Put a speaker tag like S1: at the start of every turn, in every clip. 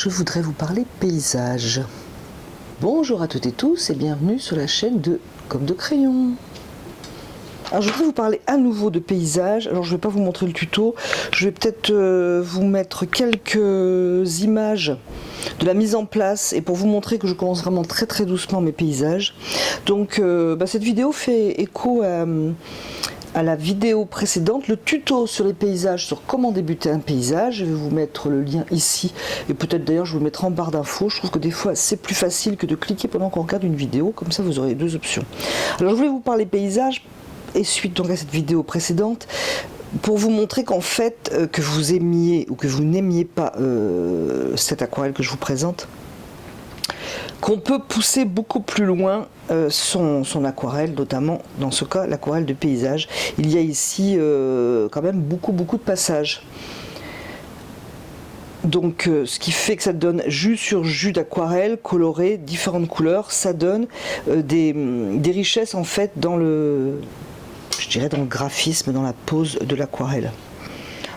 S1: je voudrais vous parler paysage. Bonjour à toutes et tous et bienvenue sur la chaîne de Comme de Crayon. Alors je voudrais vous parler à nouveau de paysage. Alors je ne vais pas vous montrer le tuto, je vais peut-être vous mettre quelques images de la mise en place et pour vous montrer que je commence vraiment très doucement mes paysages. Donc cette vidéo fait écho à la vidéo précédente, le tuto sur les paysages, sur comment débuter un paysage. Je vais vous mettre le lien ici et peut-être d'ailleurs je vous le mettrai en barre d'infos. Je trouve que des fois c'est plus facile que de cliquer pendant qu'on regarde une vidéo, comme ça vous aurez deux options. Alors je voulais vous parler paysage et suite donc à cette vidéo précédente pour vous montrer qu'en fait que vous aimiez ou que vous n'aimiez pas cette aquarelle que je vous présente, qu'on peut pousser beaucoup plus loin son aquarelle, notamment dans ce cas l'aquarelle de paysage. Il y a ici quand même beaucoup de passages. Donc ce qui fait que ça donne jus sur jus d'aquarelle coloré, différentes couleurs, ça donne des richesses en fait dans le, je dirais dans le graphisme, dans la pose de l'aquarelle.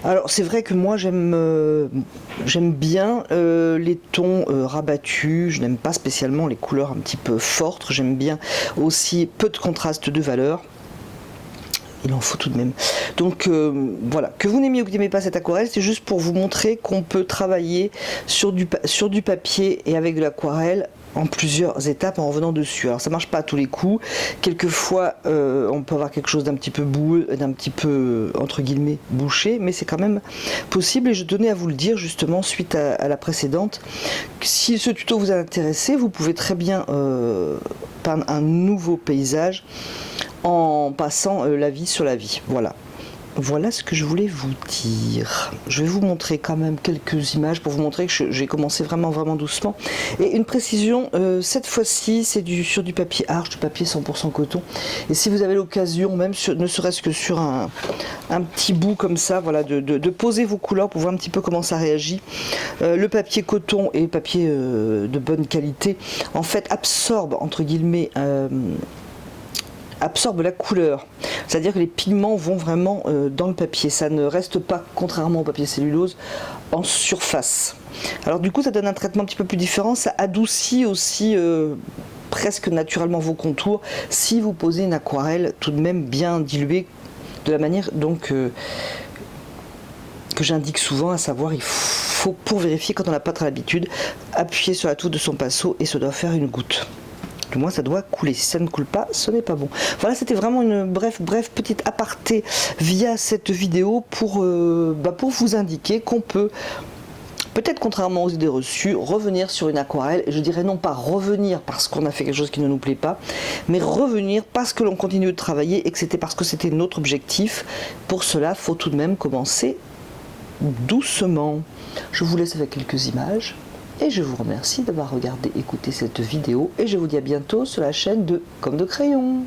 S1: Alors c'est vrai que moi j'aime bien les tons rabattus, je n'aime pas spécialement les couleurs un petit peu fortes, j'aime bien aussi peu de contraste de valeur. Il en faut tout de même. Donc voilà, que vous n'aimiez ou que vous n'aimez pas cette aquarelle, c'est juste pour vous montrer qu'on peut travailler sur du papier et avec de l'aquarelle en plusieurs étapes en revenant dessus. Alors ça marche pas à tous les coups, quelquefois on peut avoir quelque chose d'un petit peu boueux, d'un petit peu entre guillemets bouché, mais c'est quand même possible et je tenais à vous le dire justement suite à la précédente. Si ce tuto vous a intéressé, vous pouvez très bien peindre un nouveau paysage en passant la vie sur la vie. Voilà ce que je voulais vous dire. Je vais vous montrer quand même quelques images pour vous montrer que j'ai commencé vraiment doucement. Et une précision, cette fois-ci c'est sur du papier arche, du papier 100% coton. Et si vous avez l'occasion, même ne serait-ce que sur un petit bout comme ça, voilà, de poser vos couleurs pour voir un petit peu comment ça réagit. Le papier coton et le papier de bonne qualité, en fait, absorbe entre guillemets absorbe la couleur, c'est-à-dire que les pigments vont vraiment dans le papier, ça ne reste pas, contrairement au papier cellulose, en surface. Alors du coup ça donne un traitement un petit peu plus différent, ça adoucit aussi presque naturellement vos contours si vous posez une aquarelle tout de même bien diluée de la manière donc que j'indique souvent, à savoir il faut, pour vérifier quand on n'a pas très l'habitude, appuyer sur la touche de son pinceau et ça doit faire une goutte. Du moins ça doit couler, si ça ne coule pas ce n'est pas bon. Voilà, c'était vraiment une bref petite aparté via cette vidéo pour vous indiquer qu'on peut peut-être, contrairement aux idées reçues, revenir sur une aquarelle. Et je dirais non pas revenir parce qu'on a fait quelque chose qui ne nous plaît pas, mais revenir parce que l'on continue de travailler et que c'était parce que c'était notre objectif. Pour cela, il faut tout de même commencer doucement. Je vous laisse avec quelques images. Et je vous remercie d'avoir regardé, écouté cette vidéo et je vous dis à bientôt sur la chaîne de Comme de Crayon.